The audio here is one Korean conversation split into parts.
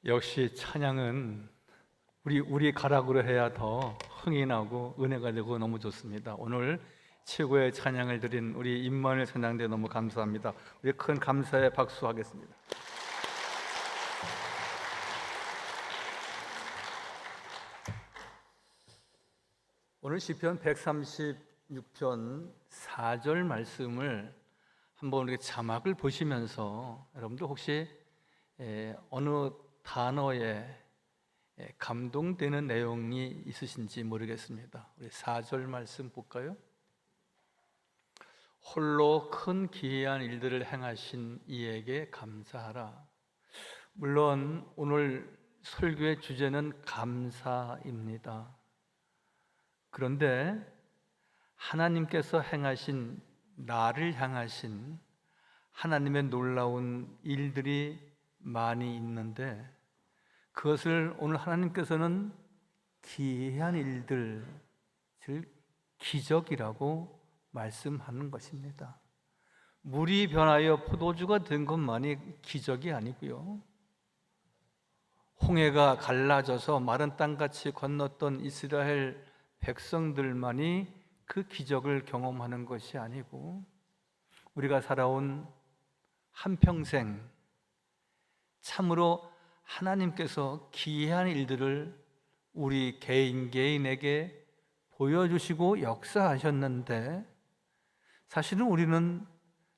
역시 찬양은 우리 가락으로 해야 더 흥이 나고 은혜가 되고 너무 좋습니다. 오늘 최고의 찬양을 드린 우리 임마누엘 찬양대 너무 감사합니다. 우리 큰 감사의 박수 하겠습니다. 오늘 시편 136편 4절 말씀을 한번 우리 자막을 보시면서 여러분들 혹시 어느 단어에 감동되는 내용이 있으신지 모르겠습니다. 우리 4절 말씀 볼까요? 홀로 큰 기이한 일들을 행하신 이에게 감사하라. 물론 오늘 설교의 주제는 감사입니다. 그런데 하나님께서 행하신, 나를 향하신 하나님의 놀라운 일들이 많이 있는데 그것을 오늘 하나님께서는 기이한 일들, 즉 기적이라고 말씀하는 것입니다. 물이 변하여 포도주가 된 것만이 기적이 아니고요, 홍해가 갈라져서 마른 땅같이 건넜던 이스라엘 백성들만이 그 기적을 경험하는 것이 아니고, 우리가 살아온 한평생 참으로 하나님께서 기이한 일들을 우리 개인에게 보여주시고 역사하셨는데, 사실은 우리는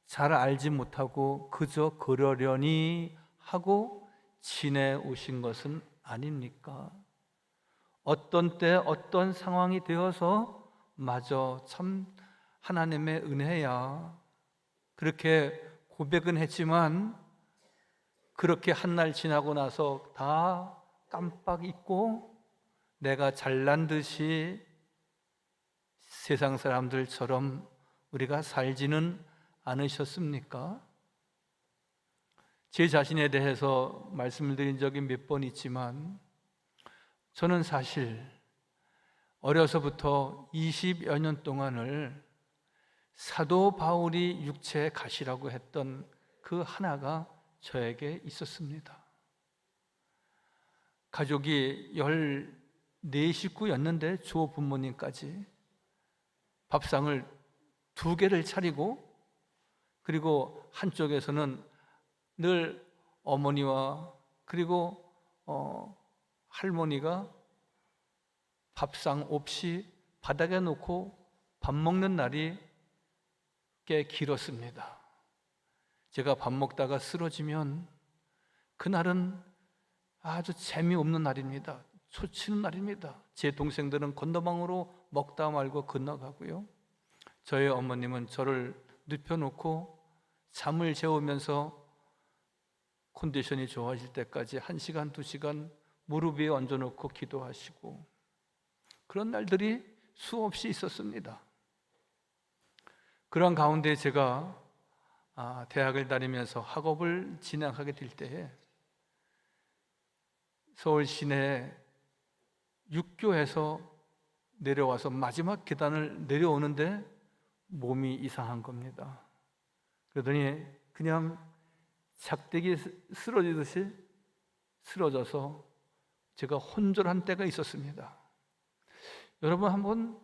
잘 알지 못하고 그저 그러려니 하고 지내오신 것은 아닙니까? 어떤 때 어떤 상황이 되어서 마저 참 하나님의 은혜야, 그렇게 고백은 했지만 그렇게 한 날 지나고 나서 다 깜빡 잊고 내가 잘난 듯이 세상 사람들처럼 우리가 살지는 않으셨습니까? 제 자신에 대해서 말씀을 드린 적이 몇 번 있지만, 저는 사실 어려서부터 20여 년 동안을 사도 바울이 육체의 가시라고 했던 그 하나가 저에게 있었습니다. 가족이 14식구였는데 조 부모님까지 밥상을 2개를 차리고, 그리고 한쪽에서는 늘 어머니와 그리고 할머니가 밥상 없이 바닥에 놓고 밥 먹는 날이 꽤 길었습니다. 제가 밥 먹다가 쓰러지면 그날은 아주 재미없는 날입니다. 초치는 날입니다. 제 동생들은 건너방으로 먹다 말고 건너가고요, 저희 어머님은 저를 눕혀놓고 잠을 재우면서 컨디션이 좋아질 때까지 1시간, 2시간 무릎 위에 얹어놓고 기도하시고, 그런 날들이 수없이 있었습니다. 그런 가운데 제가 대학을 다니면서 학업을 진행하게 될 때에 서울 시내 육교에서 내려와서 마지막 계단을 내려오는데 몸이 이상한 겁니다. 그러더니 그냥 작대기 쓰러지듯이 쓰러져서 제가 혼절한 때가 있었습니다. 여러분, 한번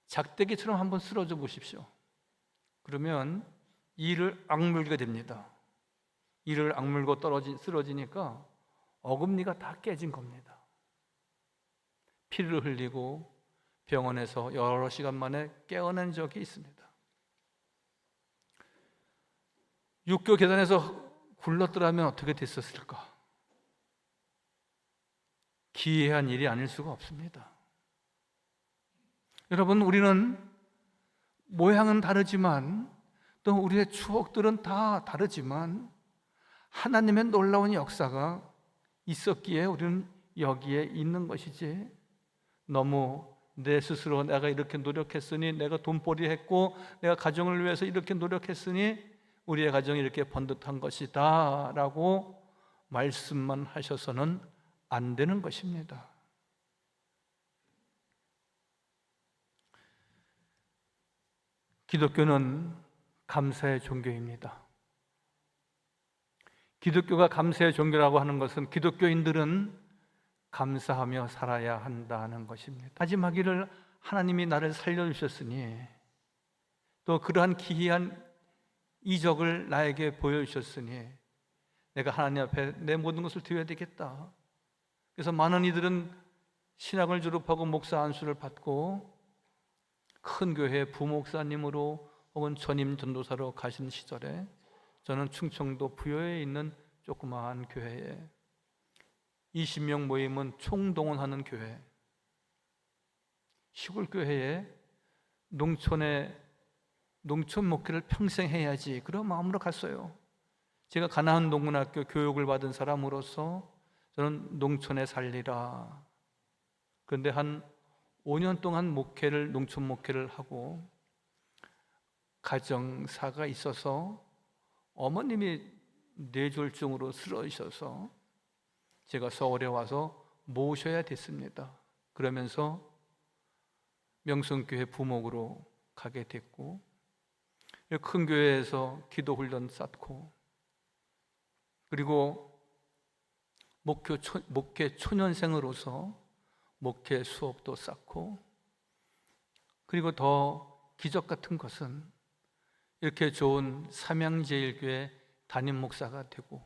작대기처럼 한번 쓰러져 보십시오. 그러면 이를 악물게 됩니다. 이를 악물고 쓰러지니까 어금니가 다 깨진 겁니다. 피를 흘리고 병원에서 여러 시간 만에 깨어난 적이 있습니다. 육교 계단에서 굴렀더라면 어떻게 됐었을까? 기이한 일이 아닐 수가 없습니다. 여러분, 우리는 모양은 다르지만 또 우리의 추억들은 다 다르지만 하나님의 놀라운 역사가 있었기에 우리는 여기에 있는 것이지, 너무 내 스스로 내가 이렇게 노력했으니, 내가 돈벌이 했고 내가 가정을 위해서 이렇게 노력했으니 우리의 가정이 이렇게 번듯한 것이다 라고 말씀만 하셔서는 안 되는 것입니다. 기독교는 감사의 종교입니다. 기독교가 감사의 종교라고 하는 것은 기독교인들은 감사하며 살아야 한다는 것입니다. 다짐하기를 하나님이 나를 살려주셨으니 또 그러한 기이한 이적을 나에게 보여주셨으니 내가 하나님 앞에 내 모든 것을 드려야 되겠다. 그래서 많은 이들은 신학을 졸업하고 목사 안수를 받고 큰 교회 부목사님으로 혹은 전임 전도사로 가신 시절에 저는 충청도 부여에 있는 조그마한 교회에 20명 모이면 총동원하는 교회, 시골 교회에 농촌 목회를 평생 해야지 그런 마음으로 갔어요. 제가 가나안 농문학교 교육을 받은 사람으로서 저는 농촌에 살리라. 그런데 한 5년 동안 농촌 목회를 하고 가정사가 있어서 어머님이 뇌졸중으로 쓰러지셔서 제가 서울에 와서 모셔야 됐습니다. 그러면서 명성교회 부목으로 가게 됐고 큰 교회에서 기도 훈련 쌓고 그리고 목회 초년생으로서 목회 수업도 쌓고 그리고 더 기적 같은 것은 이렇게 좋은 삼양제일교회 담임 목사가 되고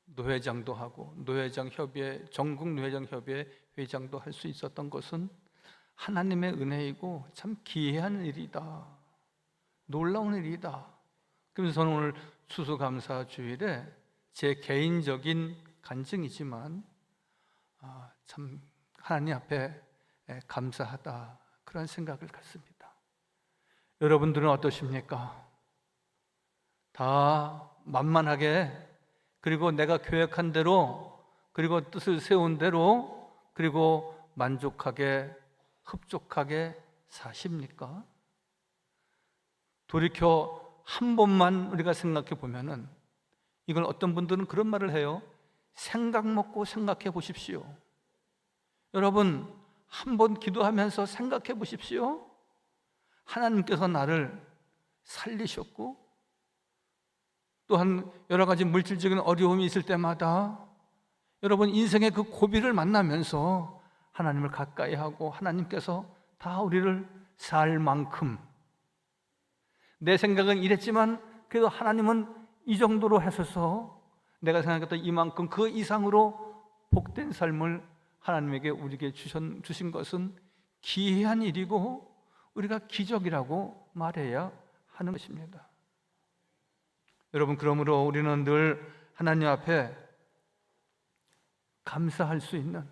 노회장도 하고 노회장협의회 전국 노회장협의회 회장도 할 수 있었던 것은 하나님의 은혜이고 참 기이한 일이다, 놀라운 일이다. 그래서 저는 오늘 추수감사 주일에 제 개인적인 간증이지만 참 하나님 앞에 감사하다 그런 생각을 갖습니다. 여러분들은 어떠십니까? 다 만만하게 그리고 내가 계획한 대로 그리고 뜻을 세운 대로 그리고 만족하게 흡족하게 사십니까? 돌이켜 한 번만 우리가 생각해 보면은 이걸 어떤 분들은 그런 말을 해요. 생각 먹고 생각해 보십시오. 여러분 한 번 기도하면서 생각해 보십시오. 하나님께서 나를 살리셨고 또한 여러 가지 물질적인 어려움이 있을 때마다 여러분 인생의 그 고비를 만나면서 하나님을 가까이 하고 하나님께서 다 우리를 살 만큼 내 생각은 이랬지만 그래도 하나님은 이 정도로 하셔서 내가 생각했던 이만큼 그 이상으로 복된 삶을 하나님에게 우리에게 주신 것은 기이한 일이고 우리가 기적이라고 말해야 하는 것입니다. 여러분 그러므로 우리는 늘 하나님 앞에 감사할 수 있는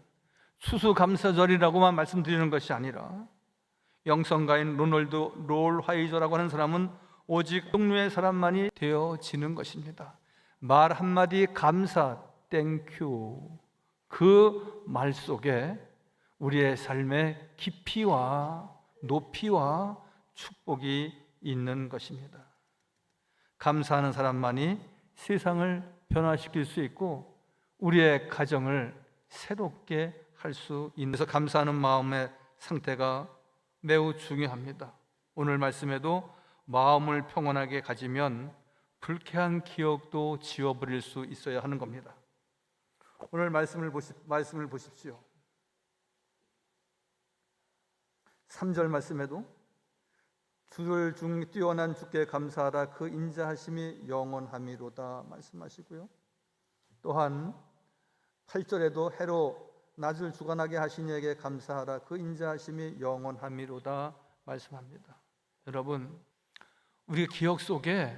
추수감사절이라고만 말씀드리는 것이 아니라 영성가인 롤 화이저라고 하는 사람은 오직 종류의 사람만이 되어지는 것입니다. 말 한마디 감사 땡큐 그 말 속에 우리의 삶의 깊이와 높이와 축복이 있는 것입니다. 감사하는 사람만이 세상을 변화시킬 수 있고 우리의 가정을 새롭게 할 수 있는 그래서 감사하는 마음의 상태가 매우 중요합니다. 오늘 말씀에도 마음을 평온하게 가지면 불쾌한 기억도 지워버릴 수 있어야 하는 겁니다. 오늘 말씀을 보십시오. 3절 말씀에도 주를 중 뛰어난 주께 감사하라 그 인자하심이 영원함이로다 말씀하시고요. 또한 8절에도 해로 낮을 주관하게 하신 이에게 감사하라 그 인자하심이 영원함이로다 말씀합니다. 여러분 우리 기억 속에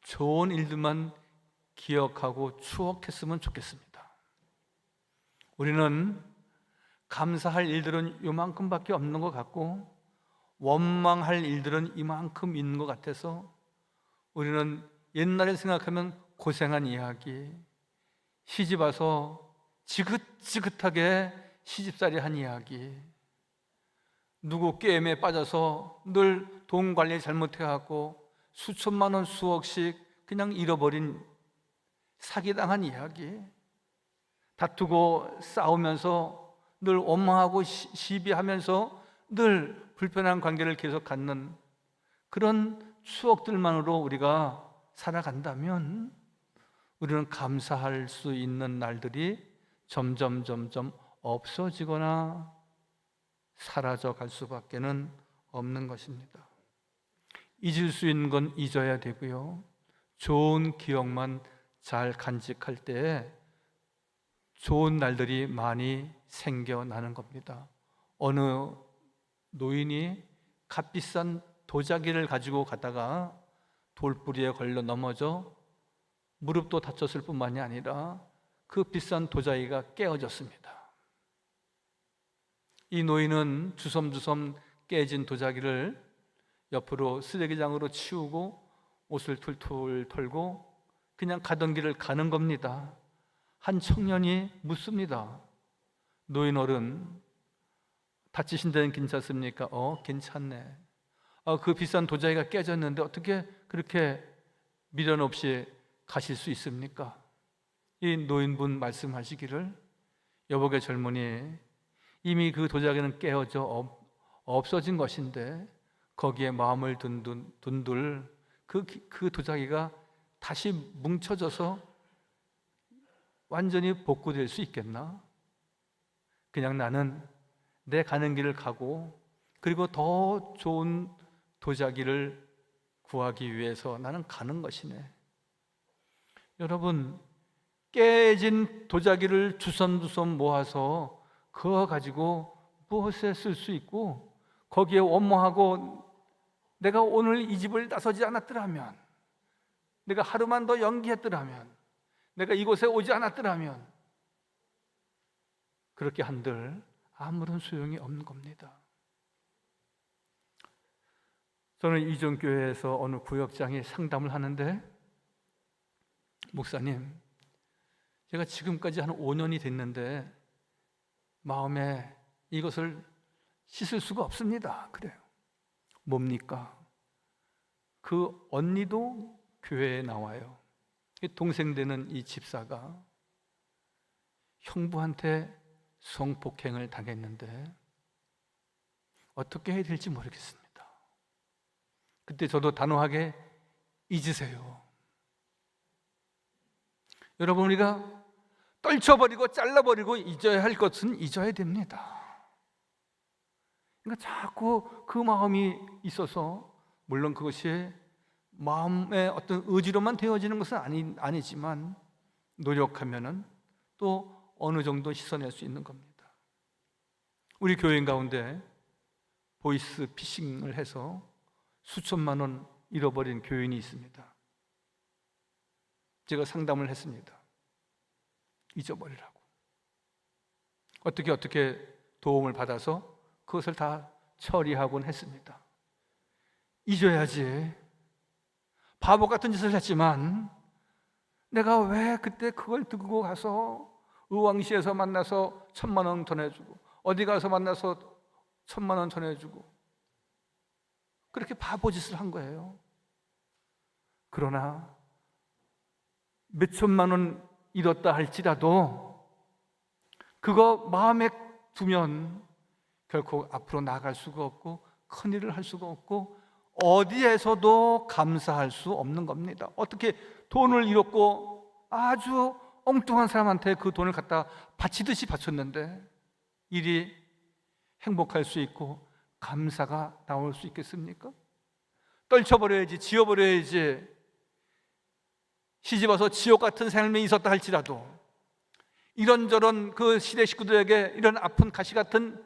좋은 일들만 기억하고 추억했으면 좋겠습니다. 우리는 감사할 일들은 요만큼밖에 없는 것 같고 원망할 일들은 이만큼 있는 것 같아서 우리는 옛날에 생각하면 고생한 이야기, 시집 와서 지긋지긋하게 시집살이 한 이야기, 누구 게임에 빠져서 늘 돈 관리 잘못해갖고 수천만 원 수억씩 그냥 잃어버린 사기당한 이야기, 다투고 싸우면서 늘 원망하고 시비하면서 늘 불편한 관계를 계속 갖는 그런 추억들만으로 우리가 살아간다면 우리는 감사할 수 있는 날들이 점점 없어지거나 사라져 갈 수밖에는 없는 것입니다. 잊을 수 있는 건 잊어야 되고요, 좋은 기억만 잘 간직할 때에 좋은 날들이 많이 생겨나는 겁니다. 어느 노인이 값비싼 도자기를 가지고 가다가 돌부리에 걸려 넘어져 무릎도 다쳤을 뿐만이 아니라 그 비싼 도자기가 깨어졌습니다. 이 노인은 주섬주섬 깨진 도자기를 옆으로 쓰레기장으로 치우고 옷을 툴툴 털고 그냥 가던 길을 가는 겁니다. 한 청년이 묻습니다. 노인 어른, 다치신 데는 괜찮습니까? 괜찮네. 그 비싼 도자기가 깨졌는데 어떻게 그렇게 미련 없이 가실 수 있습니까? 이 노인분 말씀하시기를, 여복의 젊은이, 이미 그 도자기는 깨어져 없어진 것인데 거기에 마음을 둔들 그 도자기가 다시 뭉쳐져서 완전히 복구될 수 있겠나? 그냥 나는 내 가는 길을 가고 그리고 더 좋은 도자기를 구하기 위해서 나는 가는 것이네. 여러분, 깨진 도자기를 주섬주섬 모아서 그거 가지고 무엇에 쓸 수 있고 거기에 원모하고 내가 오늘 이 집을 나서지 않았더라면, 내가 하루만 더 연기했더라면, 내가 이곳에 오지 않았더라면, 그렇게 한들 아무런 소용이 없는 겁니다. 저는 이전교회에서 어느 구역장이 상담을 하는데, 목사님, 제가 지금까지 한 5년이 됐는데 마음에 이것을 씻을 수가 없습니다. 그래요. 뭡니까? 그 언니도 교회에 나와요. 동생 되는 이 집사가 형부한테 성폭행을 당했는데 어떻게 해야 될지 모르겠습니다. 그때 저도 단호하게 잊으세요. 여러분, 우리가 떨쳐버리고 잘라버리고 잊어야 할 것은 잊어야 됩니다. 그러니까 자꾸 그 마음이 있어서, 물론 그것이 마음의 어떤 의지로만 되어지는 것은 아니지만 노력하면은 또 어느 정도 씻어낼 수 있는 겁니다. 우리 교인 가운데 보이스 피싱을 해서 수천만 원 잃어버린 교인이 있습니다. 제가 상담을 했습니다. 잊어버리라고. 어떻게 도움을 받아서 그것을 다 처리하곤 했습니다. 잊어야지. 바보 같은 짓을 했지만 내가 왜 그때 그걸 들고 가서 의왕시에서 만나서 1,000만 원 전해주고 어디 가서 만나서 1,000만 원 전해주고 그렇게 바보 짓을 한 거예요. 그러나 몇 천만 원 잃었다 할지라도 그거 마음에 두면 결코 앞으로 나아갈 수가 없고 큰일을 할 수가 없고 어디에서도 감사할 수 없는 겁니다. 어떻게 돈을 잃었고 아주 엉뚱한 사람한테 그 돈을 갖다 바치듯이 바쳤는데 일이 행복할 수 있고 감사가 나올 수 있겠습니까? 떨쳐버려야지, 지워버려야지. 시집와서 지옥 같은 삶이 있었다 할지라도 이런저런 그 시대 식구들에게 이런 아픈 가시 같은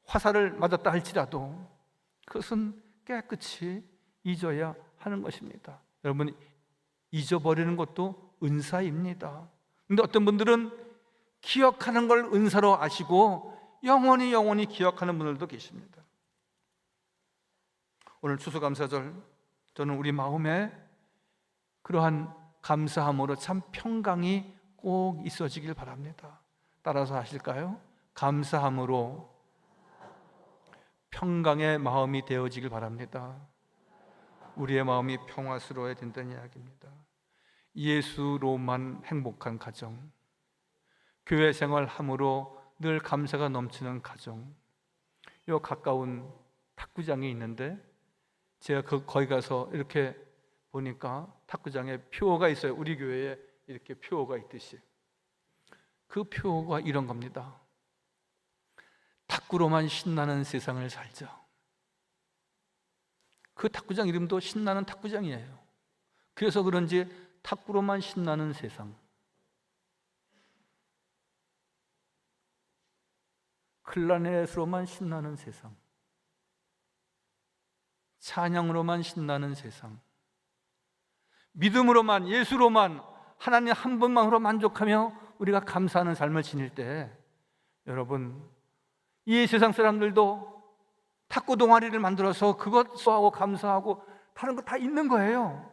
화살을 맞았다 할지라도 그것은 깨끗이 잊어야 하는 것입니다. 여러분, 잊어버리는 것도 은사입니다. 그런데 어떤 분들은 기억하는 걸 은사로 아시고 영원히 기억하는 분들도 계십니다. 오늘 추수감사절, 저는 우리 마음에 그러한 감사함으로 참 평강이 꼭 있어지길 바랍니다. 따라서 하실까요? 감사함으로 평강의 마음이 되어지길 바랍니다. 우리의 마음이 평화스러워야 된다는 이야기입니다. 예수로만 행복한 가정, 교회 생활함으로 늘 감사가 넘치는 가정. 요 가까운 탁구장이 있는데 제가 거기 가서 이렇게 보니까 탁구장에 표가 있어요. 우리 교회에 이렇게 표어가 있듯이 그 표어가 이런 겁니다. 탁구로만 신나는 세상을 살자. 그 탁구장 이름도 신나는 탁구장이에요. 그래서 그런지 탁구로만 신나는 세상, 클라리넷으로만 신나는 세상, 찬양으로만 신나는 세상, 믿음으로만, 예수로만, 하나님 한 분만으로 만족하며 우리가 감사하는 삶을 지닐 때, 여러분, 이 세상 사람들도 탁구 동아리를 만들어서 그것 수하고 감사하고 다른 거 다 있는 거예요.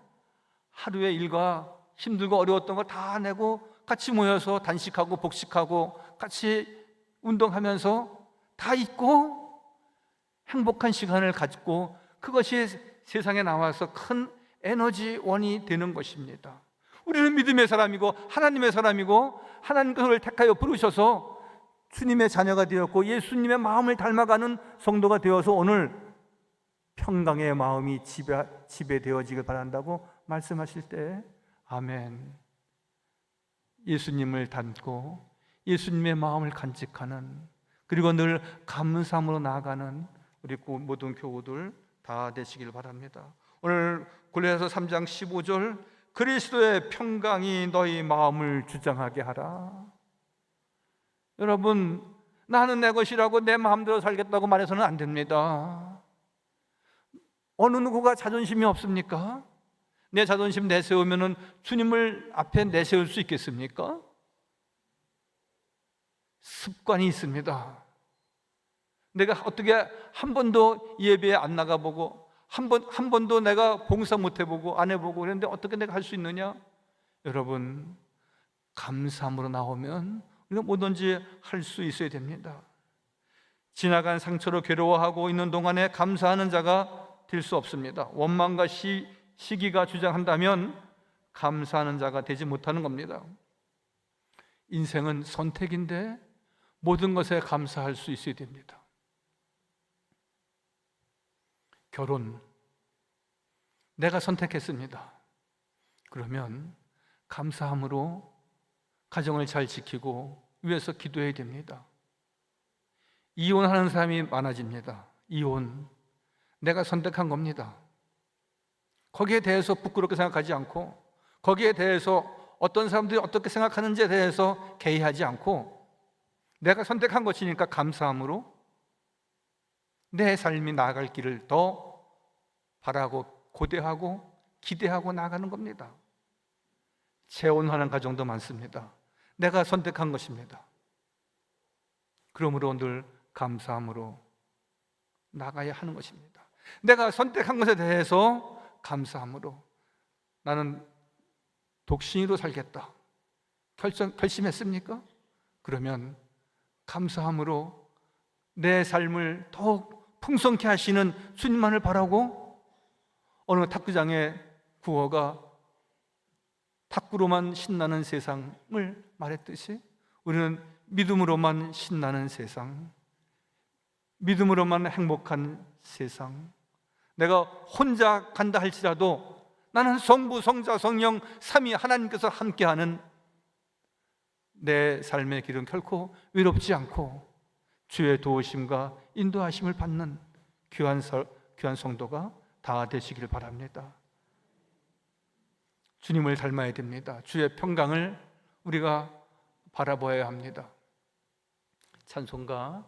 하루의 일과 힘들고 어려웠던 걸 다 내고 같이 모여서 단식하고 복식하고 같이 운동하면서 다 있고 행복한 시간을 갖고 그것이 세상에 나와서 큰 에너지원이 되는 것입니다. 우리는 믿음의 사람이고 하나님의 사람이고 하나님 그를 택하여 부르셔서 주님의 자녀가 되었고 예수님의 마음을 닮아가는 성도가 되어서 오늘 평강의 마음이 지배되어지길 바란다고 말씀하실 때 아멘. 예수님을 닮고 예수님의 마음을 간직하는, 그리고 늘 감사함으로 나아가는 우리 모든 교우들 다 되시길 바랍니다. 오늘 골로새서 3장 15절 그리스도의 평강이 너희 마음을 주장하게 하라. 여러분, 나는 내 것이라고 내 마음대로 살겠다고 말해서는 안 됩니다. 어느 누구가 자존심이 없습니까? 내 자존심 내세우면 주님을 앞에 내세울 수 있겠습니까? 습관이 있습니다. 내가 어떻게 한 번도 예배에 안 나가보고 한 번도 내가 봉사 못 해보고 안 해보고 그랬는데 어떻게 내가 할 수 있느냐? 여러분, 감사함으로 나오면 우리가 뭐든지 할 수 있어야 됩니다. 지나간 상처로 괴로워하고 있는 동안에 감사하는 자가 될 수 없습니다. 원망과 시기가 주장한다면 감사하는 자가 되지 못하는 겁니다. 인생은 선택인데 모든 것에 감사할 수 있어야 됩니다. 결혼, 내가 선택했습니다. 그러면 감사함으로 가정을 잘 지키고 위해서 기도해야 됩니다. 이혼하는 사람이 많아집니다. 이혼, 내가 선택한 겁니다. 거기에 대해서 부끄럽게 생각하지 않고 거기에 대해서 어떤 사람들이 어떻게 생각하는지에 대해서 개의하지 않고 내가 선택한 것이니까 감사함으로 내 삶이 나아갈 길을 더 바라고 고대하고 기대하고 나가는 겁니다. 재혼하는 가정도 많습니다. 내가 선택한 것입니다. 그러므로 늘 감사함으로 나가야 하는 것입니다. 내가 선택한 것에 대해서 감사함으로 나는 독신이로 살겠다 결심했습니까? 그러면 감사함으로 내 삶을 더욱 풍성케 하시는 주님만을 바라고 어느 탁구장의 구호가 탁구로만 신나는 세상을 말했듯이 우리는 믿음으로만 신나는 세상, 믿음으로만 행복한 세상, 내가 혼자 간다 할지라도 나는 성부, 성자, 성령 삼위 하나님께서 함께하는 내 삶의 길은 결코 외롭지 않고 주의 도우심과 인도하심을 받는 귀한 성도가 다 되시길 바랍니다. 주님을 닮아야 됩니다. 주의 평강을 우리가 바라보아야 합니다. 찬송가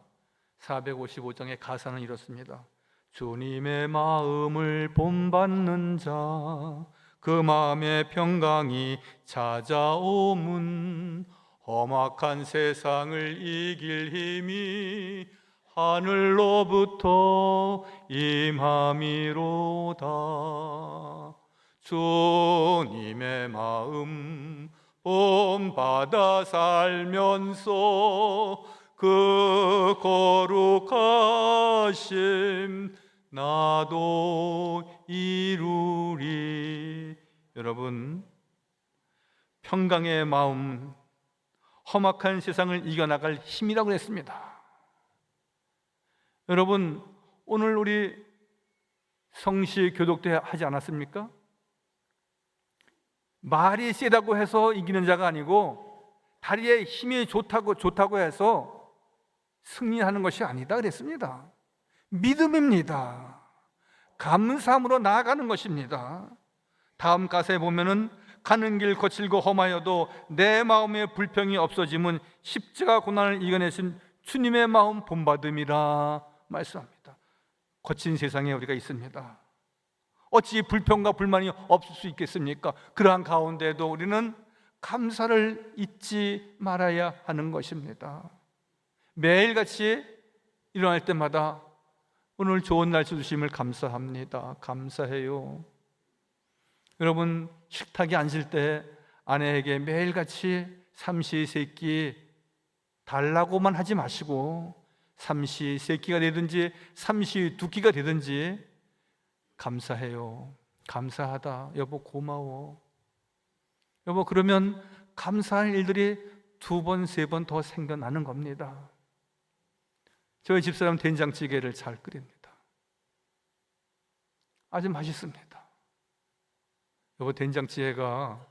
455장의 가사는 이렇습니다. 주님의 마음을 본받는 자, 그 마음의 평강이 찾아오문, 험악한 세상을 이길 힘이 하늘로부터 임함이로다. 주님의 마음 본받아 살면서 그 거룩하심 나도 이루리. 여러분, 평강의 마음, 험악한 세상을 이겨나갈 힘이라고 했습니다. 여러분, 오늘 우리 성시 교독도 하지 않았습니까? 말이 세다고 해서 이기는 자가 아니고 다리에 힘이 좋다고 해서 승리하는 것이 아니다 그랬습니다. 믿음입니다. 감사함으로 나아가는 것입니다. 다음 가사에 보면은 가는 길 거칠고 험하여도 내 마음에 불평이 없어짐은 십자가 고난을 이겨내신 주님의 마음 본받음이라 말씀합니다. 거친 세상에 우리가 있습니다. 어찌 불평과 불만이 없을 수 있겠습니까? 그러한 가운데도 우리는 감사를 잊지 말아야 하는 것입니다. 매일같이 일어날 때마다 오늘 좋은 날씨 주심을 감사합니다. 감사해요. 여러분, 식탁에 앉을 때 아내에게 매일같이 삼시세끼 달라고만 하지 마시고 삼시세끼가 되든지 삼시두끼가 되든지 감사해요. 감사하다. 여보 고마워. 여보, 그러면 감사할 일들이 2번, 3번 더 생겨나는 겁니다. 저희 집사람 된장찌개를 잘 끓입니다. 아주 맛있습니다. 여보, 된장찌개가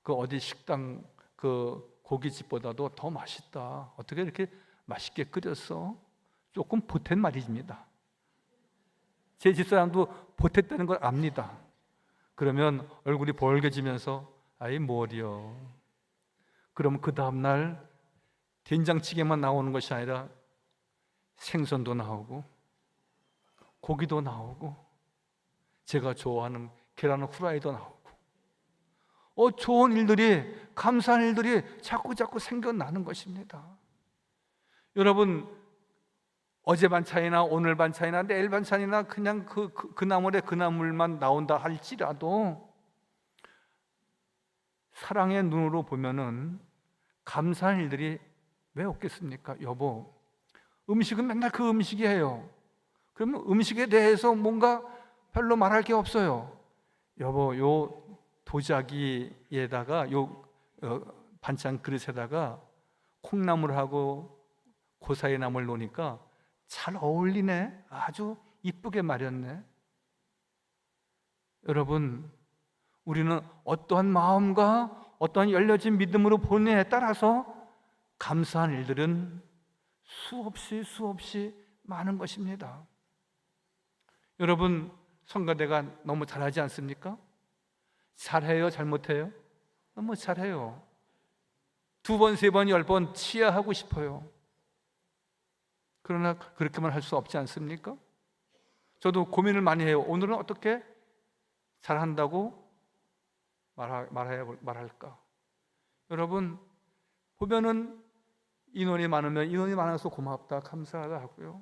그 어디 식당 그 고깃집보다도 더 맛있다. 어떻게 이렇게 맛있게 끓였어? 조금 보탠 말입니다. 제 집사람도 보탰다는 걸 압니다. 그러면 얼굴이 벌개지면서 아이 뭘이요. 그럼 그 다음날 된장찌개만 나오는 것이 아니라 생선도 나오고 고기도 나오고 제가 좋아하는 계란 후라이도 나오고 좋은 일들이, 감사한 일들이 자꾸 생겨나는 것입니다. 여러분, 어제 반찬이나 오늘 반찬이나 내일 반찬이나 그냥 그 나물에 그 나물만 나온다 할지라도 사랑의 눈으로 보면은 감사한 일들이 왜 없겠습니까? 여보, 음식은 맨날 그 음식이에요. 그러면 음식에 대해서 뭔가 별로 말할 게 없어요. 여보, 요 도자기에다가 요 반찬 그릇에다가 콩나물하고 고사리 나물 놓으니까 잘 어울리네. 아주 이쁘게 말였네. 여러분, 우리는 어떠한 마음과 어떠한 열려진 믿음으로 보느냐에 따라서 감사한 일들은 수없이 많은 것입니다. 여러분, 성가대가 너무 잘하지 않습니까? 잘해요? 잘못해요? 너무 잘해요. 2번, 3번, 10번 치야하고 싶어요. 그러나 그렇게만 할 수 없지 않습니까? 저도 고민을 많이 해요. 오늘은 어떻게 잘한다고 말할까? 여러분, 보면은 인원이 많으면 인원이 많아서 고맙다, 감사하다 하고요.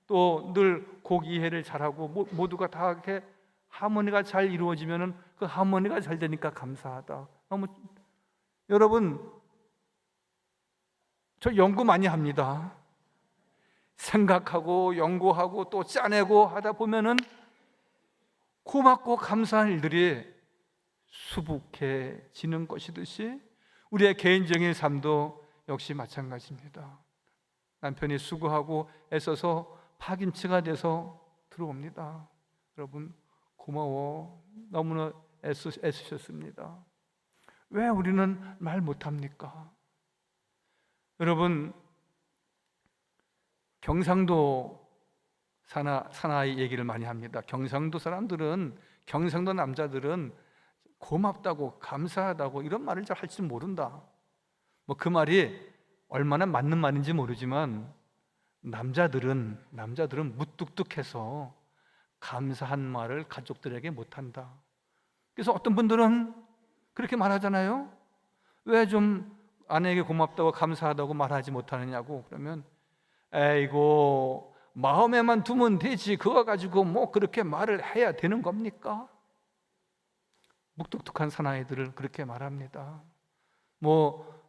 또 늘 곡 이해를 잘하고 모두가 다 이렇게 하모니가 잘 이루어지면은 그 하모니가 잘 되니까 감사하다. 여러분, 저 연구 많이 합니다. 생각하고 연구하고 또 짜내고 하다 보면은 고맙고 감사한 일들이 수북해지는 것이듯이 우리의 개인적인 삶도 역시 마찬가지입니다. 남편이 수고하고 애써서 파김치가 돼서 들어옵니다. 여러분, 고마워. 너무나 애쓰셨습니다. 왜 우리는 말 못합니까? 여러분, 경상도 사나이 얘기를 많이 합니다. 경상도 사람들은, 경상도 남자들은 고맙다고 감사하다고 이런 말을 잘 할 줄 모른다. 그 말이 얼마나 맞는 말인지 모르지만 남자들은 무뚝뚝해서 감사한 말을 가족들에게 못한다. 그래서 어떤 분들은 그렇게 말하잖아요. 왜 좀 아내에게 고맙다고 감사하다고 말하지 못하느냐고. 그러면 에이고, 마음에만 두면 되지 그거 가지고 뭐 그렇게 말을 해야 되는 겁니까? 묵뚝뚝한 사나이들을 그렇게 말합니다.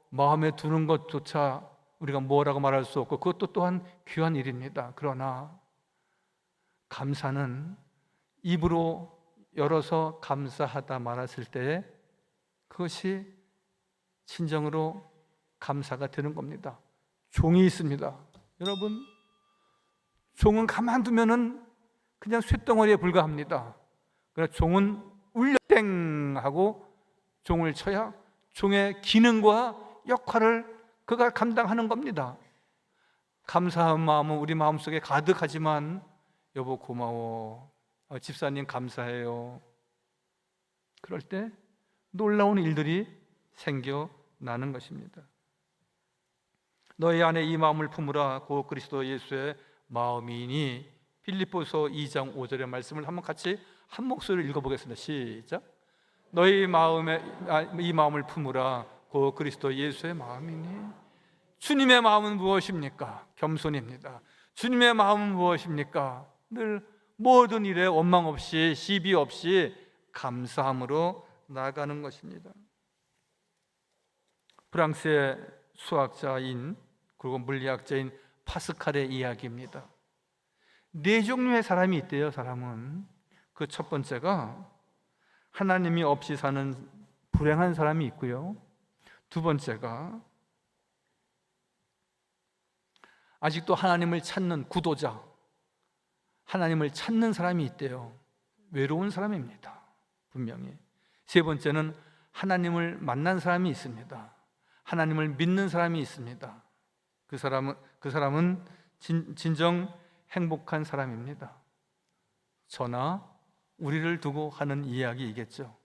마음에 두는 것조차 우리가 뭐라고 말할 수 없고 그것도 또한 귀한 일입니다. 그러나 감사는 입으로 열어서 감사하다 말았을 때 그것이 진정으로 감사가 되는 겁니다. 종이 있습니다. 여러분, 종은 가만두면은 그냥 쇳덩어리에 불과합니다. 그러나 종은 울려 땡 하고 종을 쳐야 종의 기능과 역할을 그가 감당하는 겁니다. 감사한 마음은 우리 마음속에 가득하지만 여보 고마워, 집사님 감사해요, 그럴 때 놀라운 일들이 생겨나는 것입니다. 너희 안에 이 마음을 품으라 곧 그리스도 예수의 마음이니, 빌립보서 2장 5절의 말씀을 한번 같이 한 목소리로 읽어보겠습니다. 시작. 너희 마음에 이 마음을 품으라 곧 그리스도 예수의 마음이니. 주님의 마음은 무엇입니까? 겸손입니다. 주님의 마음은 무엇입니까? 늘 모든 일에 원망 없이 시비 없이 감사함으로 나아가는 것입니다. 프랑스의 수학자인 그리고 물리학자인 파스칼의 이야기입니다. 네 종류의 사람이 있대요. 사람은 그 첫 번째가 하나님이 없이 사는 불행한 사람이 있고요, 두 번째가 아직도 하나님을 찾는 구도자, 하나님을 찾는 사람이 있대요. 외로운 사람입니다, 분명히. 세 번째는 하나님을 만난 사람이 있습니다. 하나님을 믿는 사람이 있습니다. 그 사람은 진정 행복한 사람입니다. 저나 우리를 두고 하는 이야기이겠죠.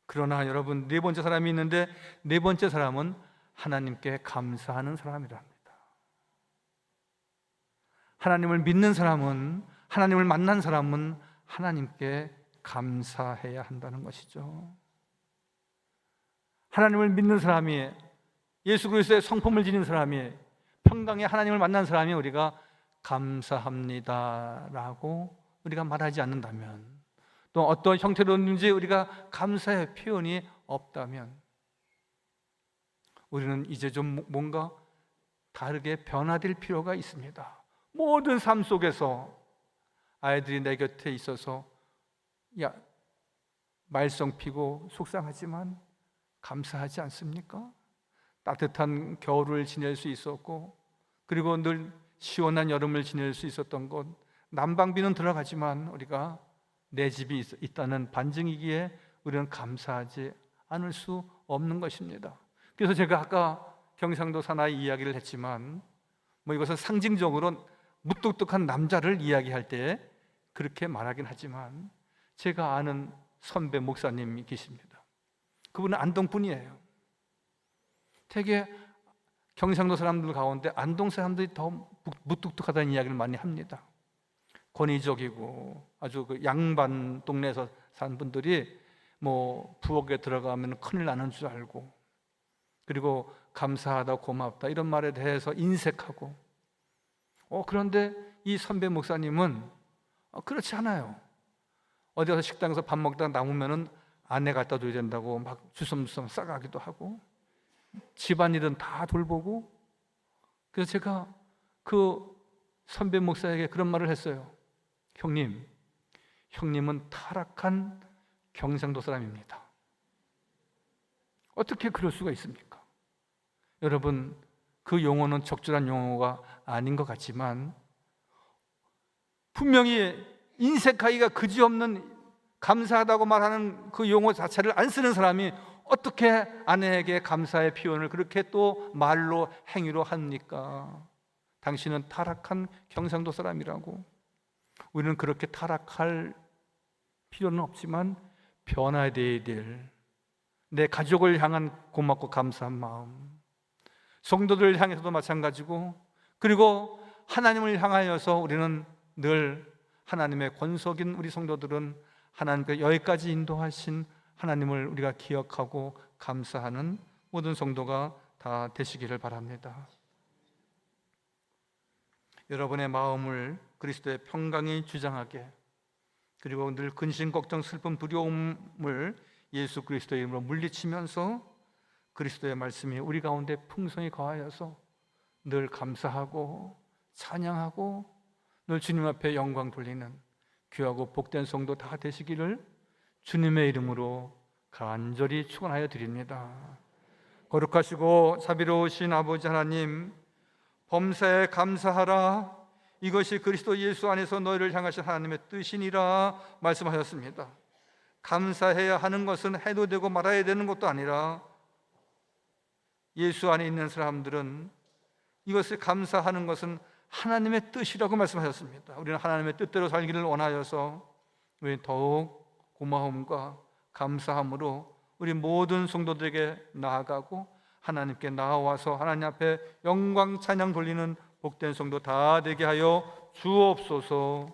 그러나 여러분, 네 번째 사람이 있는데, 네 번째 사람은 하나님께 감사하는 사람이랍니다. 하나님을 믿는 사람은, 하나님을 만난 사람은 하나님께 감사해야 한다는 것이죠. 하나님을 믿는 사람이, 예수 그리스도의 성품을 지닌 사람이, 평강의 하나님을 만난 사람이 우리가 감사합니다라고 우리가 말하지 않는다면, 또 어떤 형태로든지 우리가 감사의 표현이 없다면, 우리는 이제 좀 뭔가 다르게 변화될 필요가 있습니다. 모든 삶 속에서 아이들이 내 곁에 있어서 말썽 피고 속상하지만 감사하지 않습니까? 따뜻한 겨울을 지낼 수 있었고, 그리고 늘 시원한 여름을 지낼 수 있었던 것, 난방비는 들어가지만 우리가 내 집이 있다는 반증이기에 우리는 감사하지 않을 수 없는 것입니다. 그래서 제가 아까 경상도 사나이 이야기를 했지만, 이것은 상징적으로 무뚝뚝한 남자를 이야기할 때 그렇게 말하긴 하지만, 제가 아는 선배 목사님이 계십니다. 그분은 안동 분이에요. 되게 경상도 사람들 가운데 안동 사람들이 더 무뚝뚝하다는 이야기를 많이 합니다. 권위적이고 아주 그 양반 동네에서 산 분들이 부엌에 들어가면 큰일 나는 줄 알고, 그리고 감사하다 고맙다 이런 말에 대해서 인색하고, 그런데 이 선배 목사님은 그렇지 않아요. 어디 가서 식당에서 밥 먹다가 남으면은 아내 갖다 줘야 된다고 막 주섬주섬 싸가기도 하고, 집안일은 다 돌보고. 그래서 제가 그 선배 목사에게 그런 말을 했어요. 형님은 타락한 경상도 사람입니다. 어떻게 그럴 수가 있습니까? 여러분, 그 용어는 적절한 용어가 아닌 것 같지만, 분명히 인색하기가 그지없는 감사하다고 말하는 그 용어 자체를 안 쓰는 사람이 어떻게 아내에게 감사의 표현을 그렇게 또 말로 행위로 합니까? 당신은 타락한 경상도 사람이라고. 우리는 그렇게 타락할 필요는 없지만 변화되어야 될 내 가족을 향한 고맙고 감사한 마음, 성도들을 향해서도 마찬가지고, 그리고 하나님을 향하여서 우리는 늘 하나님의 권속인 우리 성도들은 하나님께 여기까지 인도하신 하나님을 우리가 기억하고 감사하는 모든 성도가 다 되시기를 바랍니다. 여러분의 마음을 그리스도의 평강이 주장하게, 그리고 늘 근심, 걱정, 슬픔, 두려움을 예수 그리스도의 이름으로 물리치면서 그리스도의 말씀이 우리 가운데 풍성히 거하여서 늘 감사하고 찬양하고 늘 주님 앞에 영광 돌리는 귀하고 복된 성도 다 되시기를 주님의 이름으로 간절히 축원하여 드립니다. 거룩하시고 자비로우신 아버지 하나님, 범사에 감사하라. 이것이 그리스도 예수 안에서 너희를 향하신 하나님의 뜻이니라 말씀하셨습니다. 감사해야 하는 것은 해도 되고 말아야 되는 것도 아니라 예수 안에 있는 사람들은 이것을 감사하는 것은 하나님의 뜻이라고 말씀하셨습니다. 우리는 하나님의 뜻대로 살기를 원하여서 우리 더욱 고마움과 감사함으로 우리 모든 성도들에게 나아가고 하나님께 나아와서 하나님 앞에 영광 찬양 돌리는 복된 성도 다 되게 하여 주옵소서.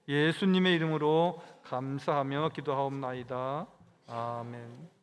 예수님의 이름으로 감사하며 기도하옵나이다. 아멘.